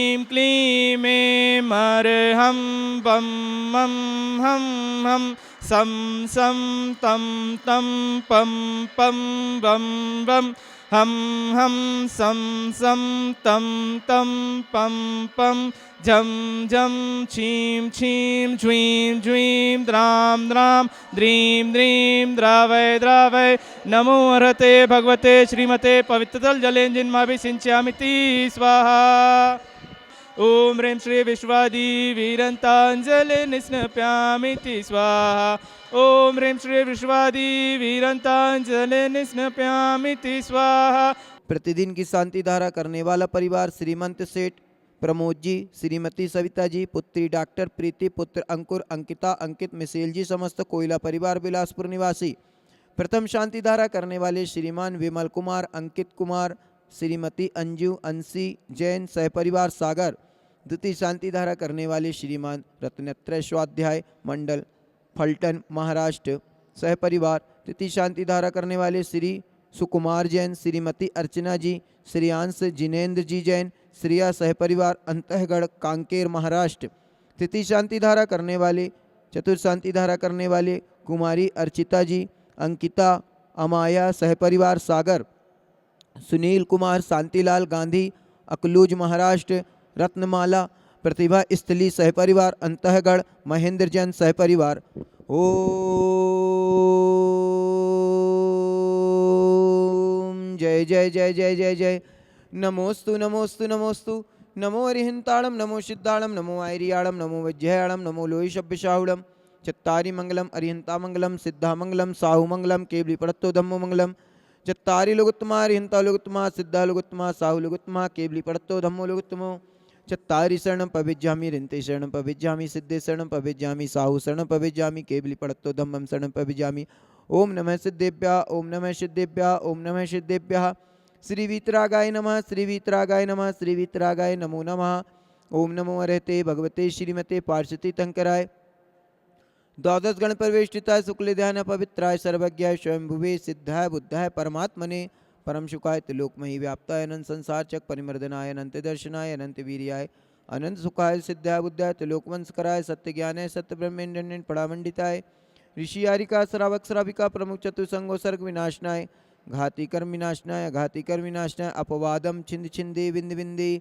ह्रीं क्लीं ऐं अर्हं बं मं हं हं सं सं तं तं पं पं बं बं हम हम सं सं तं तं पं पं झं झं छीं छीं झ्वीं झ्वीं द्रां द्रां द्रीं द्रीं द्रावय द्रावय नमो अर्हते भगवते श्रीमते पवित्रतल जलेन्जिन्माभिषिञ्चामिति स्वाहा। ओम ह्रीं श्री विश्वादी वीरन्ताञ्जलि निस्नप्यामिति स्वाहा। ओम ह्रीं श्री विश्वादी वीरन्ताञ्जलि निस्नप्यामिति स्वाहा। प्रतिदिन की शांति धारा करने वाला परिवार श्रीमंत सेठ प्रमोद जी, श्रीमती सविता जी, पुत्री डॉक्टर प्रीति, पुत्र अंकुर, अंकिता, अंकित, मिसेल जी, समस्त कोयला परिवार बिलासपुर निवासी। प्रथम शांति धारा करने वाले श्रीमान विमल कुमार, अंकित कुमार, श्रीमती अंजू, अंशी जैन, सहपरिवार सागर। द्वितीय शांति धारा करने वाले श्रीमान रत्नत्रय स्वाध्याय मंडल फलटन महाराष्ट्र सहपरिवार। तृतीय शांति धारा करने वाले श्री सुकुमार जैन, श्रीमती अर्चना जी, श्रीयांश जिनेन्द्र जी जैन, श्रिया सहपरिवार अंतःगढ़ कांकेर महाराष्ट्र। तृतीय शांति धारा करने वाले चतुर्थ शांति धारा करने वाले कुमारी अर्चिता जी, अंकिता, अमाया सहपरिवार सागर। सुनील कुमार, शांतिलाल गांधी अकलूज महाराष्ट्र। रत्नमाला प्रतिभा स्थली सहपरिवार अंतःगढ़ महेंद्र जैन सहपरिवार। ओम जय जय जय जय जय जय। नमोस्तु नमोस्तु नमोस्तु। नमो अरिहंताणम, नमो सिद्धाणम, नमो आयरियाणम, नमो वज्रयाणम, नमो लोहिशभ्यशाहुणम। चत्तारि मंगलम अरिहंता मंगलम, सिद्धा मंगलम, साहु मंगलम, केवली पड़त्तो धम्मो मंगलम। चत्तारि लोगोत्तमा अरिहंता लोगोत्तमा, सिद्धा लोगोत्तमा, साहु लोगोत्तमा, केवली पड़त्तो धम्मो लोगोत्तमो। चत्तारि शरणं पविज्यामि, रिन्ते शरणं पविज्यामि, सिद्धे शरणं पविज्यामि, साहु शरणं पविज्यामि, केवली पड़त्तो धम्मं शरणं पविज्यामि। ओम नमः सिद्धेभ्यः, ओम नमः सिद्धेभ्यः, ओम नमः सिद्धेभ्यः। श्री वीतरागाय नमः, श्री वीतरागाय नमः, श्री वीतरागाय नमो नमः। ओम नमो अर्हते भगवते श्रीमते पार्षती तंकराय द्वादश गण परिवेष्टिताय शुक्ल ध्यान पवित्राय सर्वज्ञाय स्वयंभुवे सिद्धाय बुद्धाय परमात्मने परम शुकाय त्रिलोकमयी व्याप्ताय अनंत संसार चक परिमर्दनाय अनंत दर्शनाय अनंत वीर्याय अनंत सुखाय सिद्धाय बुद्धाय त्रिलोकवंशकराय सत्य ज्ञानाय सत्य ब्रह्मेन्द्र परामंडिताय ऋषि यारिका श्रावक श्राविका प्रमुख चतुसंगो सर्ग विनाशनाय घाती कर्म विनाशनाय घाती कर्म विनाशनाय अपवादम छिंद छिंदे बिंद बिंदी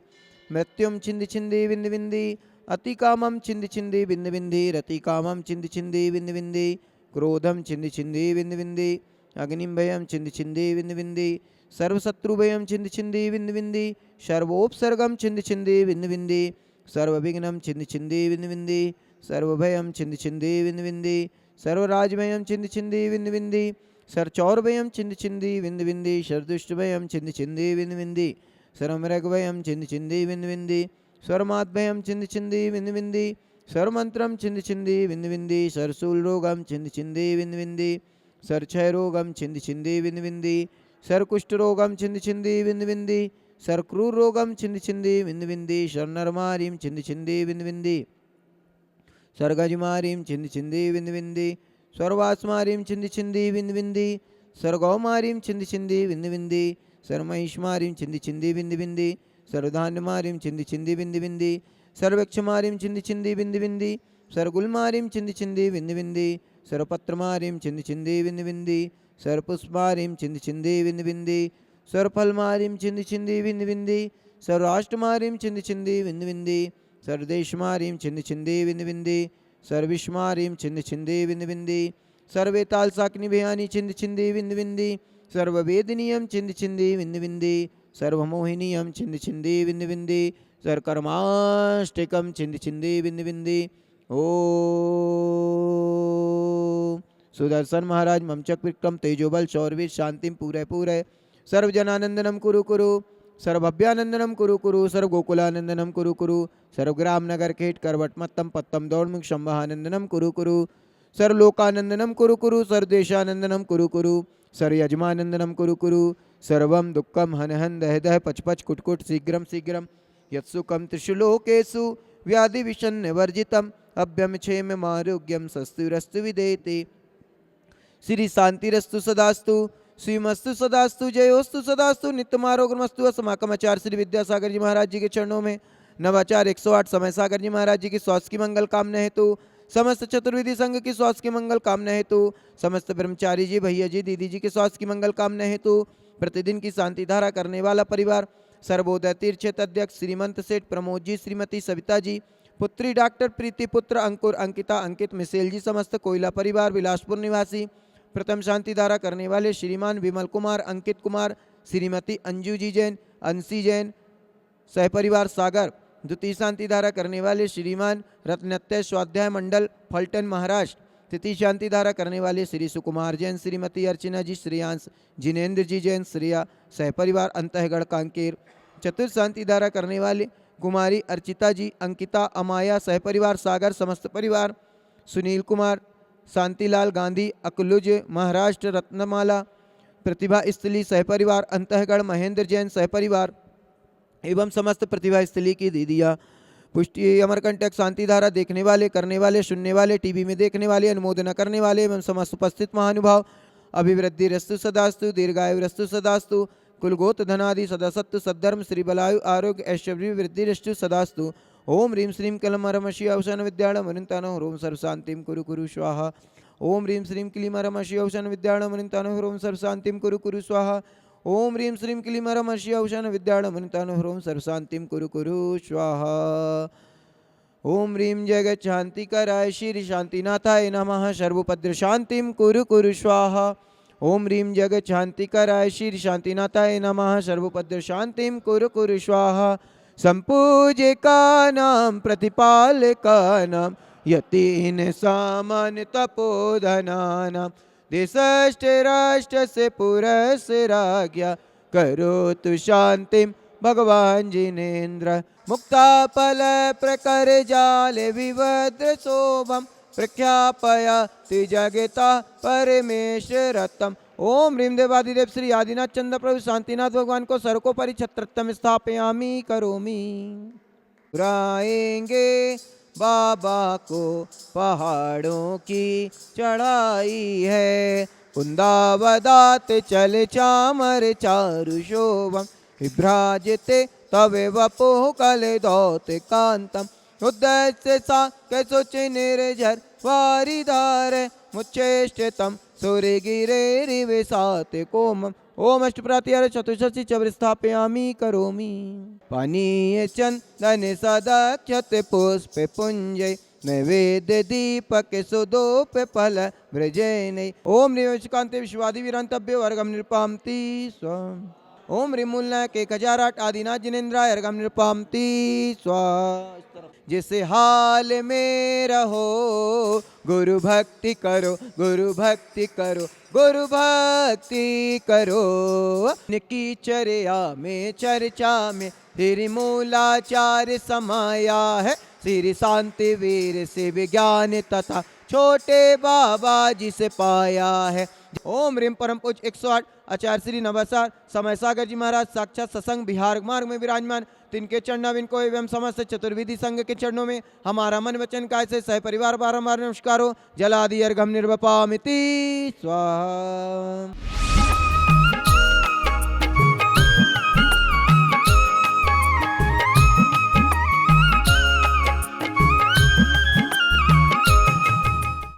मृत्युम छिंद छिंदे बिंद बिंदी अति कामम छिंद छिंदे बिंद बिंदी रति कामम छिंद छिंदे बिंद बिंदी क्रोधम छिंद छिंदे बिंद बिंदी अग्निम भयम छिंद छिंदे बिंद बिंदी सर्वशत्रु भयम छिंद छिंदे बिंद बिंदी सर्वोपसर्गम छिंद छिंदे बिंद बिंदी सर्वविघ्नम छिंद छिंदे बिंद बिंदी सर्वभयम छिंद छिंदे बिंद बिंदी सर्वराजभयम छिंद छिंदे बिंद बिंदी सर्वचौरभयम छिंद छिंदे बिंद बिंदी सर्वदुष्टभयम छिंद छिंदे बिंद बिंदी सर्वमृगभयम छिंद छिंदे बिंद बिंदी सर्वमात्भयम छिंद छिंदे बिंद बिंदी सर्वमंत्रम छिंद छिंदे बिंद बिंदी सर्वशूल रोगम छिंद छिंदे बिंद बिंदी सर्वक्षय रोगम छिंद छिंदे बिंद बिंदी सर्वकुष्ठ रोगम छिंद छिंदे बिंद बिंदी सर्वक्रूर रोगम छिंद छिंदे बिंद बिंदी सर्वनरमारीम छिंद छिंदे बिंद बिंदी सर्वगजमारीम छिंद छिंदे बिंद बिंदी सर्वास्मारीम छिंद छिंदे बिंद बिंदी सर्वगौमारीम छिंद छिंदे बिंद बिंदी सर्वमहिष्मारीम छिंद छिंदे बिंद बिंदी सर्वधान्यमारीम छिंद छिंदे बिंद बिंदी सर्वक्षमारीम छिंद छिंदे बिंद बिंदी सर्वगुलमारीम छिंद छिंदे बिंद बिंदी सर्वपत्रमारीम छिंद छिंदे बिंद बिंदी सर्वपुष्पमारीम छिंद छिंदे बिंद बिंदी सर्वफलमारीम छिंद छिंदे बिंद बिंदी सर्वराष्ट्रमारीम छिंद छिंदे बिंद बिंदी सर्वदेशमारीम छिंद छिंदे बिंद बिंदी सर्विष्मारीम छिंद छिंदे बिंद बिंदी सर्वेताल साकनी भयानी छिंद छिंदे बिंद बिंदी सर्ववेदनीयम छिंद छिंदे बिंद बिंदी सर्वमोहिनीयम छिंद छिंदे बिंद बिंदी सर्वकर्माष्टकम छिंद छिंदे बिंद बिंदी। ओ सुदर्शन महाराज ममचक विक्रम तेजोबल शौरवीर शांतिम पूरे पूरे सर्वजनानंदनम कुरु कुरु सर्वभव्यानंदनम कुरु कुरु सर्वगोकुलानंदनम कुरु कुरु सर्वग्राम नगर केट करवट मत्तम पत्तम दौड़मुख शंभहानंदनम कुरु कुरु सर्वलोकानंदनम कुरु कुरु सर्वदेशानंदनम कुरु कुरु सर्वयजमानंदनम कुरु कुरु सर्वम दुक्कम हन हन दह दह पच पच कुटकुट शीघ्रम शीघ्रम यत्सुकम त्रिशुलोकेषु व्याधि विषन्न वर्जितम अभ्यम क्षेम आरोग्यम सस्तुरस्तु विदेति। श्री शांतिरस्तु सदास्तु श्रीमस्तु सदास्तु जयोस्तु सदास्तु नित्यमारोग्यमस्तु। अस्माकम आचार्य श्री विद्यासागर जी महाराज जी के चरणों में नवाचार 108 समय सागर जी महाराज जी की स्वास्थ्य की मंगल कामना हेतु, समस्त चतुर्विधि संघ की स्वास्थ्य की मंगल कामना हेतु, समस्त ब्रह्मचारी जी भैया जी दीदी जी के स्वास्थ्य की मंगल कामना हेतु, प्रतिदिन की शांति धारा करने वाला परिवार, सर्वोदय तीर्थ क्षेत्र अध्यक्ष श्रीमंत सेठ प्रमोद जी, श्रीमती सविता जी, पुत्री डॉक्टर प्रीति, पुत्र अंकुर, अंकिता, अंकित, मिसेल जी, समस्त कोयला परिवार बिलासपुर निवासी, प्रथम शांति धारा करने वाले श्रीमान विमल कुमार, अंकित कुमार, श्रीमती अंजू जी जैन, अंशी जैन, सहपरिवार सागर, द्वितीय शांति धारा करने वाले श्रीमान रत्नत्य स्वाध्याय मंडल फलटन महाराष्ट्र, तृतीय शांति धारा करने वाले श्री सुकुमार जैन, श्रीमती अर्चना जी, श्रेयांश जिनेन्द्र जी जैन, श्रेया सहपरिवार अंतःगढ़ कांकेर, चतुर्थ शांति धारा करने वाले कुमारी अर्चिता जी, अंकिता, अमाया सहपरिवार सागर समस्त परिवार, सुनील कुमार, शांतिलाल गांधी अकलुज महाराष्ट्र, रत्नमाला प्रतिभा स्थली सहपरिवार अंतःगढ़, महेंद्र जैन सहपरिवार एवं समस्त प्रतिभा स्थली की दीदिया, पुष्टि अमरकंटक शांति धारा देखने वाले, करने वाले, सुनने वाले, टीवी में देखने वाले, अनुमोदना करने वाले एवं समस्त उपस्थित महानुभाव, अभिवृद्धि रस्तु सदास्तु, दीर्घायु रस्तु सदास्तु, कुलगोत धनादि सदासत्तु, सद्धर्म श्री बलायु आरोग्य ऐश्वर्य वृद्धि रस्तु सदास्तु। ओम ह्रीं श्रीं कलमरमशी औषण विद्याणम अनंतानो ह्रोम सर्वशांतिम कुरु कुरु स्वाहा। ओम ह्रीं श्रीं क्लीमरमशी औषण विद्याणम अनंतानो ह्रोम सर्वशांतिम कुरु कुरु स्वाहा। ओम ह्रीं श्रीं क्लीमरमशी औषण विद्याणम अनंतानो ह्रोम सर्वशांतिम कुरु कुरु स्वाहा। ओम ह्रीं जगत शांति कराय श्री शांतिनाथाय नमः, सर्वोपद्र शांतिम कुरु कुरु स्वाहा। ओम ह्रीं जगत शांति कराय श्री शांतिनाथाय नमः, सर्वोपद्र शांतिम कुरु कुरु स्वाहा। संपूजिका नाम प्रतिपालका नाम यतीन सामान्य तपोधना नाम, देशष्ट राष्ट्र से पुरस्राज्ञा करो तु शांतिम भगवान जिनेन्द्र। मुक्ता पल प्रकर जाल विवद्र शोभम, प्रख्यापया जगता परमेश्वरतम। ओम ह्रीं देवादिदेव श्री आदिनाथ चंद्र प्रभु शांतिनाथ भगवान को सर्वोपरि छत्रत्तम स्थापयामी करोमी। बुराएंगे बाबा को पहाड़ों की चढ़ाई है, कुंदावदात चल चामर चारु शोभम, विभ्राजते तवे वपुः कले दौत कांतम। उद्देश्य सा कैसोचे निर्झर वारिधार, मुच्चेष्टतम सूर्य गिरे रिवेशात कोमम। ओम अष्टप्रात्यार चतुष्षष्टि चवर स्थापयामी करोमी। पानीय चंदन सदाक्षत पुष्प पुंजय, नैवेद्य दीपक सुदोप फल व्रजैन। ओम निवेशकांते विश्वादि विरांतभ्य वर्गम नृपामति स्वम। ओम रिमूलनायक 1008 आदिनाथ जिनेन्द्राय अर्घम नृपामति स्वा। जिस हाल में रहो गुरु भक्ति करो, गुरु भक्ति करो, गुरु भक्ति करो। निकी चर्या में चर्चा में श्री मूलाचार्य समाया है, श्री शांति वीर से विज्ञान तथा छोटे बाबा जी से पाया है। ओम ह्रीं परम पूज्य 108 आचार्य श्री नवाचार समय सागर जी महाराज साक्षात सत्संग बिहार मार्ग में विराजमान, तिनके चरणों को एवं समस्त चतुर्विधि संघ के चरणों में हमारा मन वचन काय से सह परिवार बारंबार नमस्कारो। जलादि अर्घम निर्वपामिति स्वाहा।